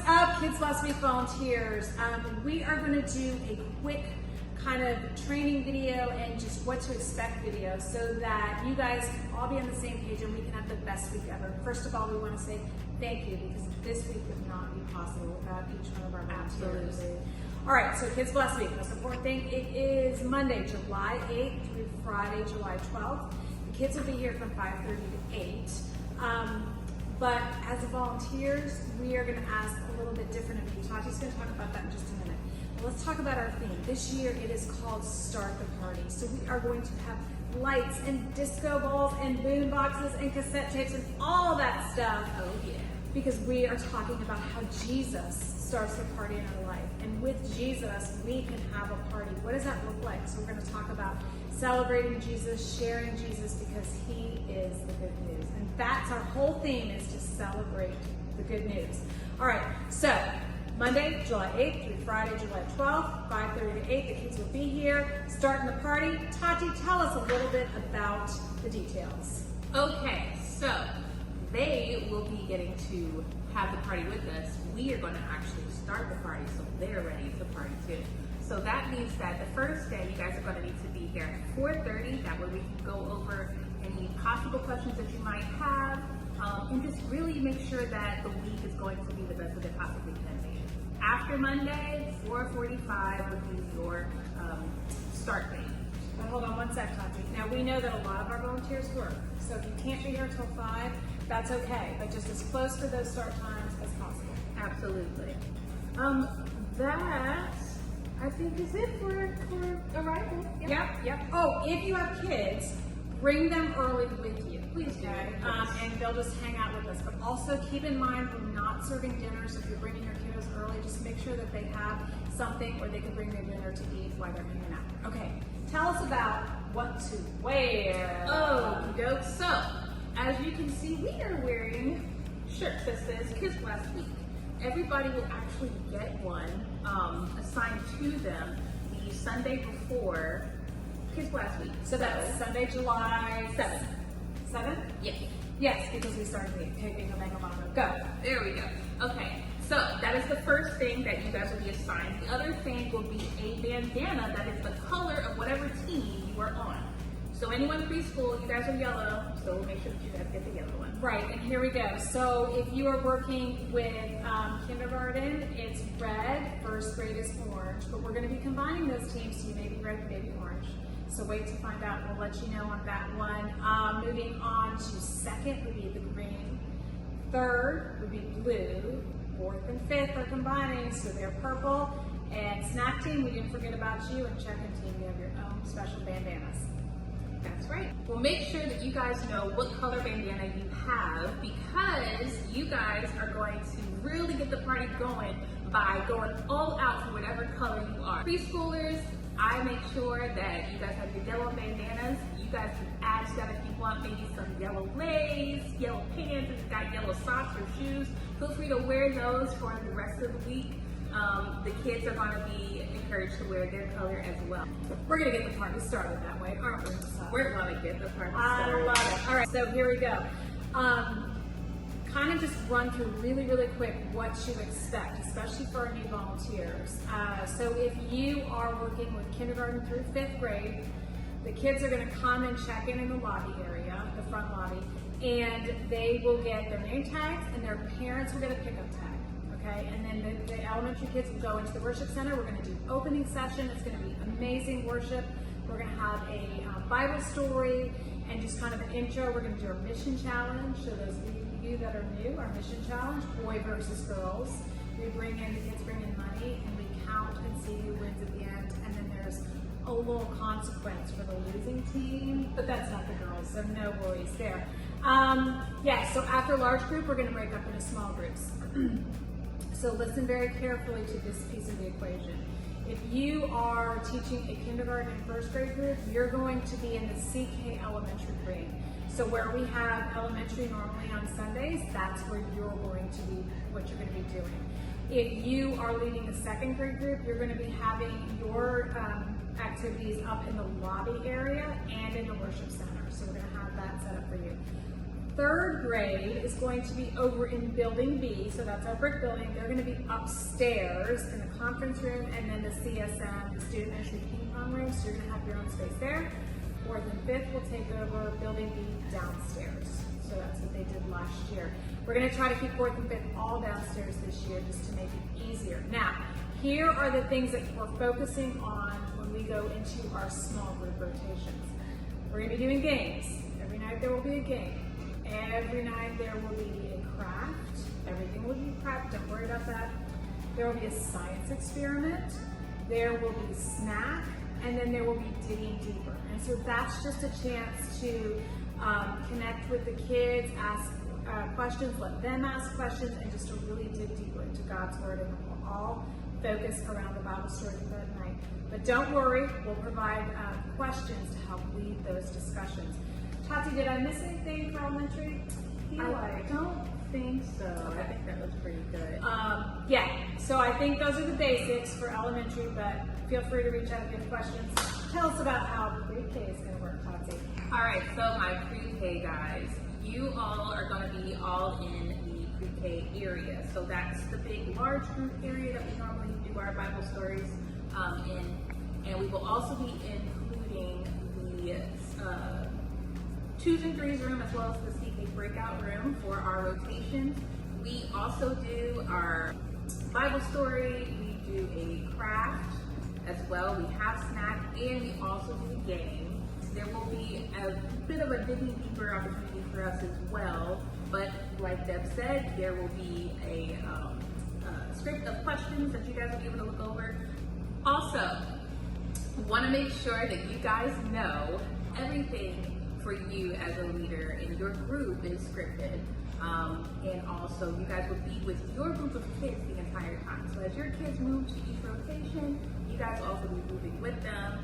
up, Kids Last Week volunteers? We are going to do a quick kind of training video and just what to expect video so that you guys can all be on the same page and we can have the best week ever. First of all, we want to say thank you because this week would not be possible without each one of our volunteers. All right, so Kids Last Week, most important thing, it is Monday, July 8th through Friday, July 12th. The kids will be here from 5:30 to 8. But as volunteers, we are going to ask a little bit different of you. Tati's going to talk about that in just a minute. But let's talk about our theme. This year it is called Start the Party. So we are going to have lights and disco balls and boom boxes and cassette tapes and all that stuff. Oh yeah. Because we are talking about how Jesus starts the party in our life. And with Jesus, we can have a party. What does that look like? So we're going to talk about celebrating Jesus, sharing Jesus, because he is the good news. And that's our whole theme, is to celebrate the good news. All right, so Monday, July 8th through Friday, July 12th, 5:30 to 8, the kids will be here, starting the party. Tati, tell us a little bit about the details. Okay, so they will be getting to have the party with us. We are going to actually start the party, so they're ready to party too. So that means that the first day, you guys are going to need to be here at 4:30. That way we can go over any possible questions that you might have, and just really make sure that the week is going to be the best that it possibly can be. After Monday, 4:45 would be your start date. But hold on one sec, Tati. Now we know that a lot of our volunteers work, so if you can't be here till 5, that's okay, but just as close to those start times as possible. Absolutely. That I think is it for arrival. Yep. Oh, if you have kids, bring them early with you. Please do. Okay? And they'll just hang out with us. But also keep in mind, we're not serving dinner, so if you're bringing your kiddos early, just make sure that they have something or they can bring their dinner to eat while they're hanging out. Okay, tell us about what to wear. Oh, dope. So, as you can see, we are wearing shirts that says Kids Last Week. Everybody will actually get one assigned to them the Sunday before Kids Last Week. So that's Sunday, July 7th. 7th? Yes. Yes, because we started the Okay, Bingo Bango Mama. Go. There we go. Okay, so that is the first thing that you guys will be assigned. The other thing will be a bandana that is the color of whatever team you are on. So anyone in preschool, you guys are yellow, so we'll make sure that you guys get the yellow one. Right, and here we go. So if you are working with kindergarten, it's red, first grade is orange, but we're going to be combining those teams, so you may be red, maybe orange. So wait to find out, we'll let you know on that one. Moving on to second would be the green, third would be blue, fourth and fifth are combining, so they're purple. And snack team, we didn't forget about you, and check-in team, you have your own special bandanas. That's right. Well, make sure that you guys know what color bandana you have, because you guys are going to really get the party going by going all out for whatever color you are. Preschoolers, I make sure that you guys have your yellow bandanas. You guys can add to that if you want maybe some yellow legs, yellow pants, if you've got yellow socks or shoes. Feel free to wear those for the rest of the week. The kids are going to be encouraged to wear their color as well. We're going to get the party started that way, aren't we? We're going to get the party I started. love it. All right, so here we go. Kind of just run through really quick what to expect, especially for our new volunteers. So if you are working with kindergarten through 5th grade, the kids are going to come and check in the lobby area, the front lobby, and they will get their name tags and their parents will get a pickup tag. Okay, and then the elementary kids will go into the worship center. We're going to do opening session. It's going to be amazing worship. We're going to have a Bible story and just kind of an intro. We're going to do our mission challenge. So those of you that are new, our mission challenge, boy versus girls. The kids bring in money and we count and see who wins at the end. And then there's a little consequence for the losing team, but that's not the girls, so no worries there. So after large group, we're going to break up into small groups. So listen very carefully to this piece of the equation. If you are teaching a kindergarten and first grade group, you're going to be in the CK elementary grade. So where we have elementary normally on Sundays, that's where you're going to be, what you're going to be doing. If you are leading a second grade group, you're going to be having your activities up in the lobby area and in the worship center. So we're going to have that set up for you. Third grade is going to be over in building B, so that's our brick building. They're going to be upstairs in the conference room, and then the CSM, the student ministry ping pong room, so you're going to have your own space there. Fourth and fifth will take over building B downstairs. So that's what they did last year. We're going to try to keep fourth and fifth all downstairs this year just to make it easier. Now, here are the things that we're focusing on when we go into our small group rotations. We're going to be doing games. Every night there will be a game. Every night there will be a craft. Everything will be prepped. Don't worry about that. There will be a science experiment. There will be snack. And then there will be digging deeper. And so that's just a chance to connect with the kids, ask questions, let them ask questions, and just to really dig deeper into God's Word. And we'll all focus around the Bible story for that night. But don't worry, we'll provide questions to help lead those discussions. Tati, did I miss anything for elementary? I don't think so. Okay. I think that was pretty good. Yeah, so I think those are the basics for elementary, but feel free to reach out if you have questions. Tell us about how pre-K is going to work, Tati. All right, so my pre-K guys, you all are going to be all in the pre-K area. So that's the big, large group area that we normally do our Bible stories in. And we will also be including the 2s and 3s room as well as the CK breakout room for our rotations. We also do our Bible story, we do a craft as well, we have snack, and we also do a game. There will be a bit of a digging deeper opportunity for us as well, but like Deb said, there will be a script of questions that you guys will be able to look over. Also, want to make sure that you guys know everything for you as a leader in your group is scripted. And also you guys will be with your group of kids the entire time. So as your kids move to each rotation, you guys will also be moving with them.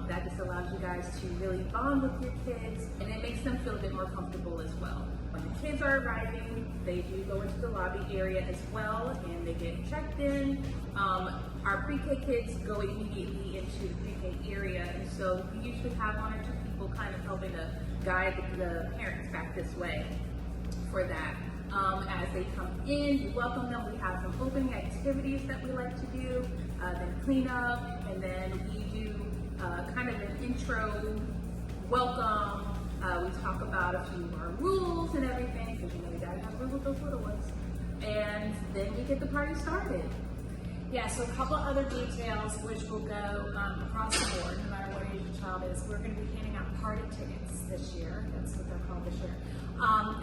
That just allows you guys to really bond with your kids, and it makes them feel a bit more comfortable as well. When the kids are arriving, they do go into the lobby area as well, and they get checked in. Our pre-K kids go immediately into the pre-K area, and so we usually have 1 or 2 people kind of helping to guide the parents back this way for that. As they come in, we welcome them. We have some opening activities that we like to do, then clean up, and then we do kind of an intro welcome. We talk about a few of our rules and everything, because you know we gotta have rules with those little ones. And then we get the party started. Yeah, so a couple of other details which will go across the board, no matter what age your child is. We're going to be handing out party tickets this year. That's what they're called this year.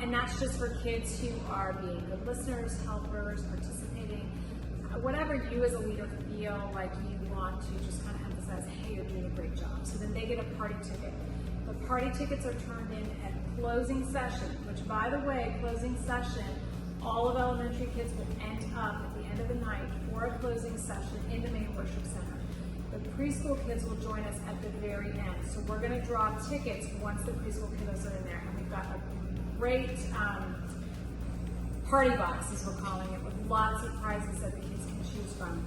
And that's just for kids who are being good listeners, helpers, participating. Whatever you as a leader feel like you want to just kind of emphasize, hey, you're doing a great job. So then they get a party ticket. The party tickets are turned in at closing session, which, by the way, closing session, all of elementary kids will end up at the end of the night for a closing session in the main worship center. The preschool kids will join us at the very end. So we're going to draw tickets once the preschool kiddos are in there. And we've got a great party box, as we're calling it, with lots of prizes that the kids can choose from.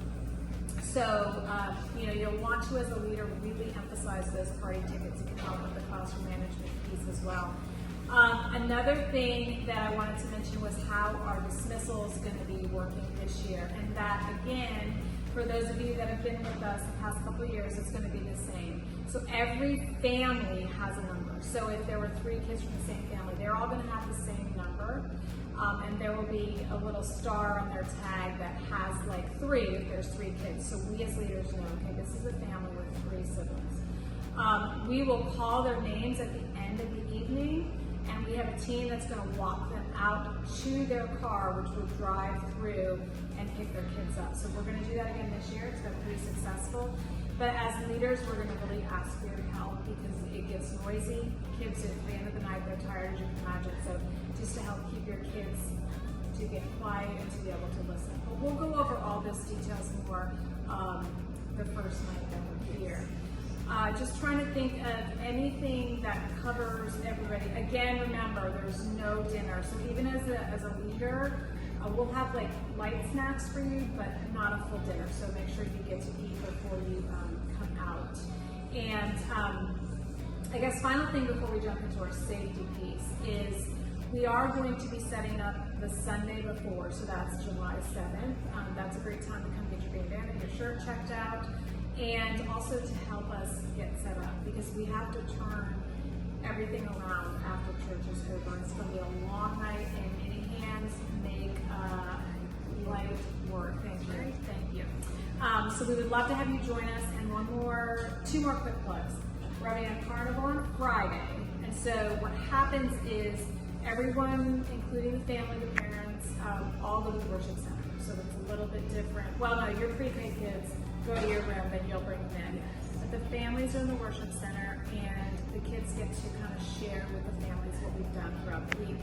So, you'll want to, as a leader, really emphasize those party tickets. It can help with the classroom management piece as well. Another thing that I wanted to mention was how our dismissal is going to be working this year. And that, again, for those of you that have been with us the past couple of years, it's going to be the same. So every family has a number. So if there were 3 kids from the same family, they're all going to have the same number. And there will be a little star on their tag that has like 3 if there's 3 kids. So we as leaders know, okay, this is a family with 3 siblings. We will call their names at the end of the evening, and we have a team that's going to walk them out to their car, which will drive through and pick their kids up. So we're going to do that again this year. It's been pretty successful. But as leaders, we're going to really ask for your help because it gets noisy. Kids at the end of the night, they're tired, as you can imagine. So just to help keep your kids to get quiet and to be able to listen. But we'll go over all those details more the first night that we're here. Just trying to think of anything that covers everybody. Again, remember, there's no dinner. So even as a leader, we'll have like light snacks for you, but not a full dinner. So make sure you get to eat before you come out. And I guess final thing before we jump into our safety piece is We are going to be setting up the Sunday before, so that's July 7th. That's a great time to come get your bandana, your shirt checked out, and also to help us get set up, because we have to turn everything around after church is over. It's going to be a long night, and many hands make light work. Thank you. Thank you. So we would love to have you join us. And two more quick plugs. We're having a carnival on Friday, and so what happens is everyone, including the family, the parents, all go to the worship center. So it's a little bit different. Well, no, your pre-K kids go to your room, then you'll bring them in. But the families are in the worship center, and the kids get to kind of share with the families what we've done throughout the week.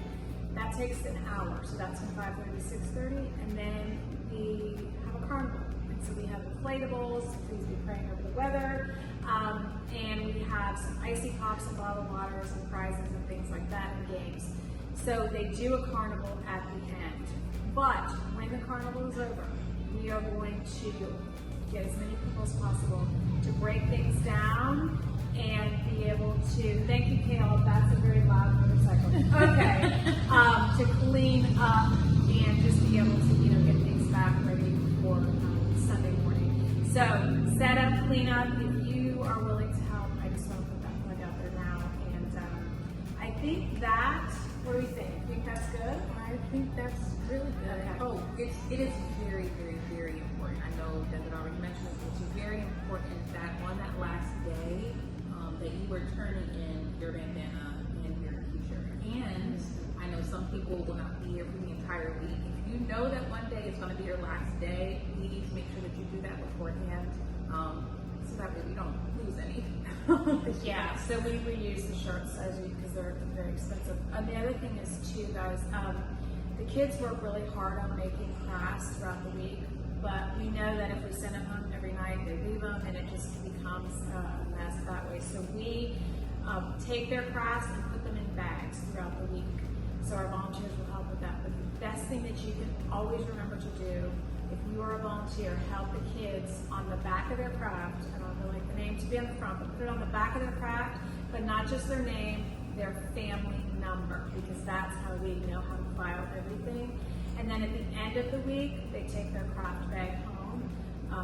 That takes an hour, so that's from 5:30 to 6:30, and then we have a carnival. And so we have inflatables, please be praying over the weather, and we have some icy pops and bottled waters and prizes and things like that and games. So they do a carnival at the end. But when the carnival is over, we are going to get as many people as possible to break things down and be able to, thank you, Kale, that's a very loud motorcycle. Okay, to clean up and just be able to, get things back ready for Sunday morning. So set up, clean up. If you are willing to help, I just want to put that plug out there now. And I think that, what do you think? You think that's good? I think that's really good. Oh, it is very, very, very important. I know Desert already mentioned it, it's very important that on that last day that you were turning in your bandana and your t-shirt. And I know some people will not be here for the entire week. If you know that one day is going to be your last day, please make sure that you do that beforehand, so that way we don't lose any. Yeah, so we reuse the shirts because they're very expensive. And the other thing is too, guys, the kids work really hard on making crafts throughout the week, but we know that if we send them home every night, they leave them and it just becomes a mess that way. So we take their crafts and put them in bags throughout the week. So our volunteers will help with that. But the best thing that you can always remember to do, if you are a volunteer, help the kids on the back of their craft. I don't like the name to be on the front, but put it on the back of their craft, but not just their name, their family number, because that's how we know how to file everything. And then at the end of the week, they take their craft bag home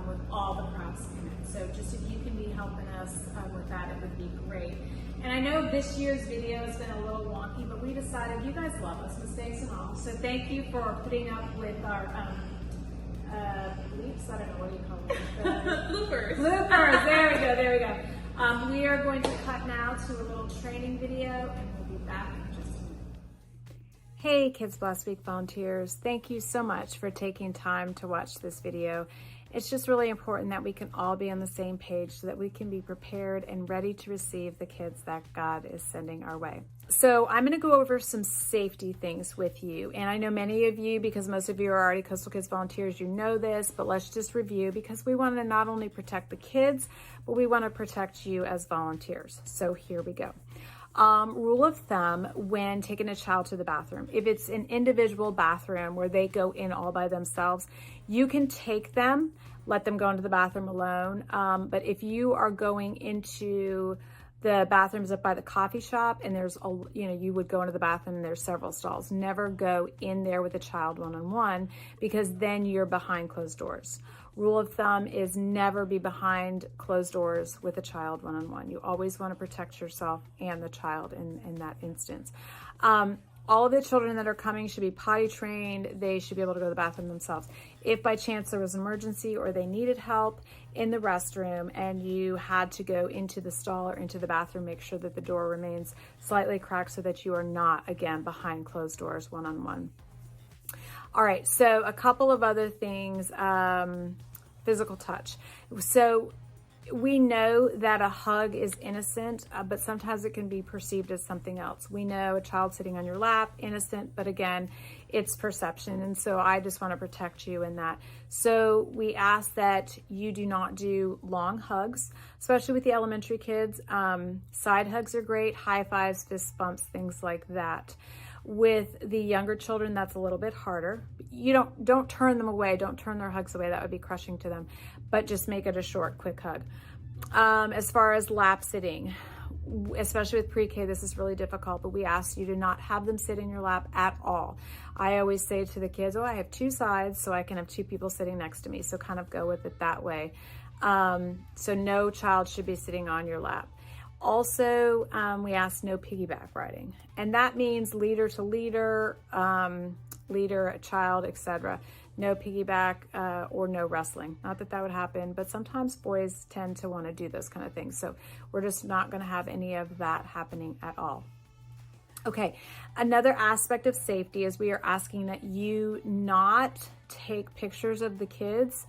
with all the crafts in it. So just if you can be helping us with that, it would be great. And I know this year's video has been a little wonky, but we decided you guys love us, mistakes and all. So thank you for putting up with our bleeps, I don't know, what do you call them? Bloopers. Bloopers, there we go. We are going to cut now to a little training video, and we'll be back in just a minute. Hey Kids Blast Week volunteers, thank you so much for taking time to watch this video. It's just really important that we can all be on the same page so that we can be prepared and ready to receive the kids that God is sending our way. So I'm going to go over some safety things with you. And I know many of you, because most of you are already Coastal Kids volunteers, you know this, but let's just review, because we want to not only protect the kids, but we want to protect you as volunteers. So here we go. Rule of thumb when taking a child to the bathroom. If it's an individual bathroom where they go in all by themselves, you can take them, let them go into the bathroom alone. But if you are going into the bathrooms up by the coffee shop and there's, you would go into the bathroom and there's several stalls, never go in there with a child one-on-one, because then you're behind closed doors. Rule of thumb is never be behind closed doors with a child one-on-one. You always want to protect yourself and the child in that instance. All of the children that are coming should be potty trained. They should be able to go to the bathroom themselves. If by chance there was an emergency or they needed help in the restroom and you had to go into the stall or into the bathroom, make sure that the door remains slightly cracked so that you are not, again, behind closed doors one-on-one. All right, so a couple of other things, physical touch. So we know that a hug is innocent, but sometimes it can be perceived as something else. We know a child sitting on your lap, innocent, but again, it's perception. And so I just want to protect you in that. So we ask that you do not do long hugs, especially with the elementary kids. Side hugs are great, high fives, fist bumps, things like that. With the younger children, that's a little bit harder. You don't turn them away. Don't turn their hugs away. That would be crushing to them. But just make it a short, quick hug. As far as lap sitting, especially with pre-K, this is really difficult, but we ask you to not have them sit in your lap at all. I always say to the kids, oh, I have two sides, so I can have two people sitting next to me. So kind of go with it that way. So no child should be sitting on your lap. Also, we ask no piggyback riding, and that means leader to leader, leader, child, etc. No piggyback or no wrestling. Not that that would happen, but sometimes boys tend to want to do those kind of things. So we're just not going to have any of that happening at all. Okay, another aspect of safety is we are asking that you not take pictures of the kids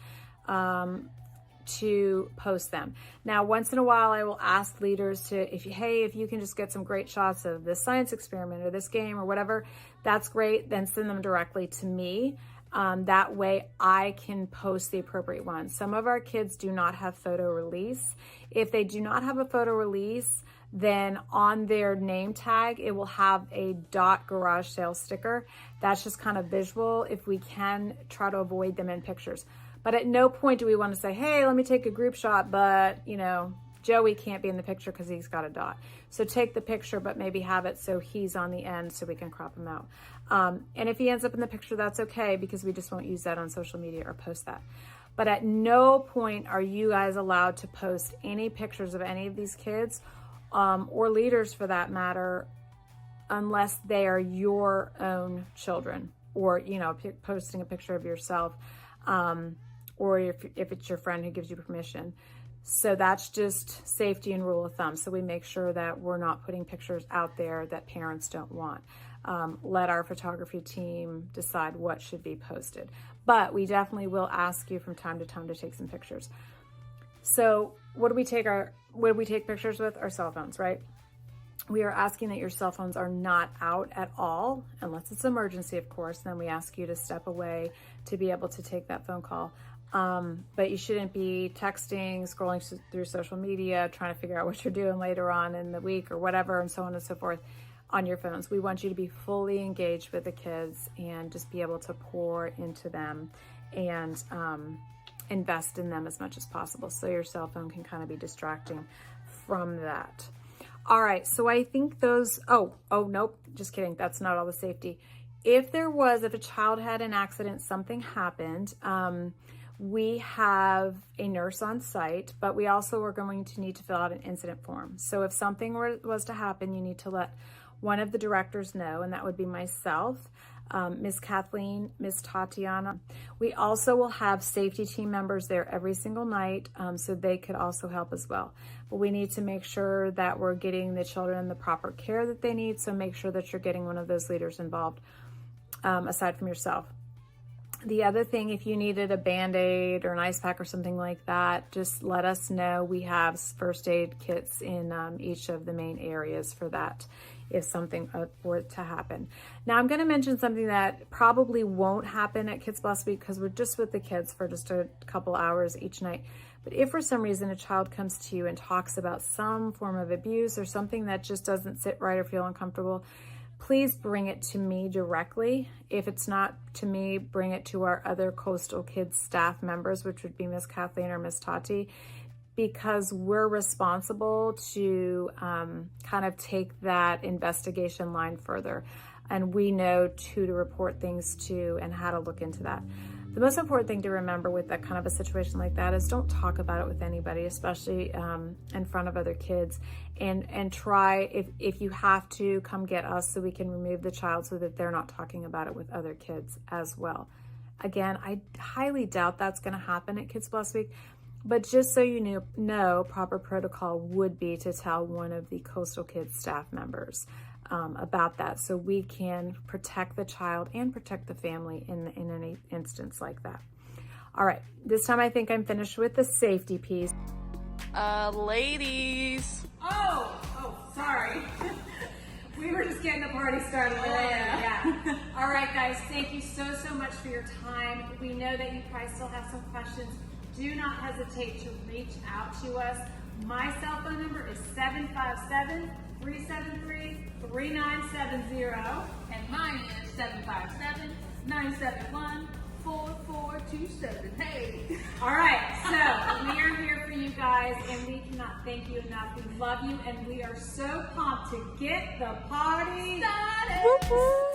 to post them. Now, once in a while, I will ask leaders to, if you can just get some great shots of this science experiment or this game or whatever, that's great. Then send them directly to me. That way I can post the appropriate ones. Some of our kids do not have photo release. If they do not have a photo release, then on their name tag, it will have a .garage sale sticker. That's just kind of visual. If we can, try to avoid them in pictures. But at no point do we want to say, hey, let me take a group shot, but Joey can't be in the picture because he's got a dot. So take the picture, but maybe have it so he's on the end so we can crop him out. And if he ends up in the picture, that's okay, because we just won't use that on social media or post that. But at no point are you guys allowed to post any pictures of any of these kids or leaders for that matter, unless they are your own children, or, posting a picture of yourself, or if it's your friend who gives you permission. So that's just safety and rule of thumb. So we make sure that we're not putting pictures out there that parents don't want. Let our photography team decide what should be posted. But we definitely will ask you from time to time to take some pictures. So what do we take pictures with? Our cell phones, right? We are asking that your cell phones are not out at all, unless it's emergency, of course. Then we ask you to step away to be able to take that phone call. But you shouldn't be texting, scrolling through social media, trying to figure out what you're doing later on in the week or whatever, and so on and so forth on your phones. We want you to be fully engaged with the kids and just be able to pour into them and invest in them as much as possible. So your cell phone can kind of be distracting from that. All right, so I think those, nope, just kidding. That's not all the safety. If a child had an accident, something happened, we have a nurse on site, but we also are going to need to fill out an incident form. So if something was to happen, you need to let one of the directors know, and that would be myself, Miss Kathleen, Miss Tatiana. We also will have safety team members there every single night, so they could also help as well. But we need to make sure that we're getting the children the proper care that they need, so make sure that you're getting one of those leaders involved, aside from yourself. The other thing, if you needed a Band-Aid or an ice pack or something like that, just let us know. We have first aid kits in each of the main areas for that, if something were to happen. Now, I'm going to mention something that probably won't happen at Kids Blessed Week because we're just with the kids for just a couple hours each night. But if for some reason a child comes to you and talks about some form of abuse or something that just doesn't sit right or feel uncomfortable, please bring it to me directly. If it's not to me, bring it to our other Coastal Kids staff members, which would be Miss Kathleen or Miss Tati, because we're responsible to kind of take that investigation line further. And we know who to report things to and how to look into that. The most important thing to remember with that kind of a situation like that is don't talk about it with anybody, especially in front of other kids. And try, if you have to, come get us so we can remove the child so that they're not talking about it with other kids as well. Again, I highly doubt that's going to happen at Kids Blessed Week, but just so you know, proper protocol would be to tell one of the Coastal Kids staff members about that, so we can protect the child and protect the family in any instance like that. All right, this time I think I'm finished with the safety piece. Ladies. Oh, sorry. We were just getting the party started. Yeah. All right, guys, thank you so much for your time. We know that you probably still have some questions. Do not hesitate to reach out to us. My cell phone number is 757-373-3970. And mine is 757-971-4669. 4427. Hey. All right, so we are here for you guys, and we cannot thank you enough. We love you, and we are so pumped to get the party Started. Woo-hoo.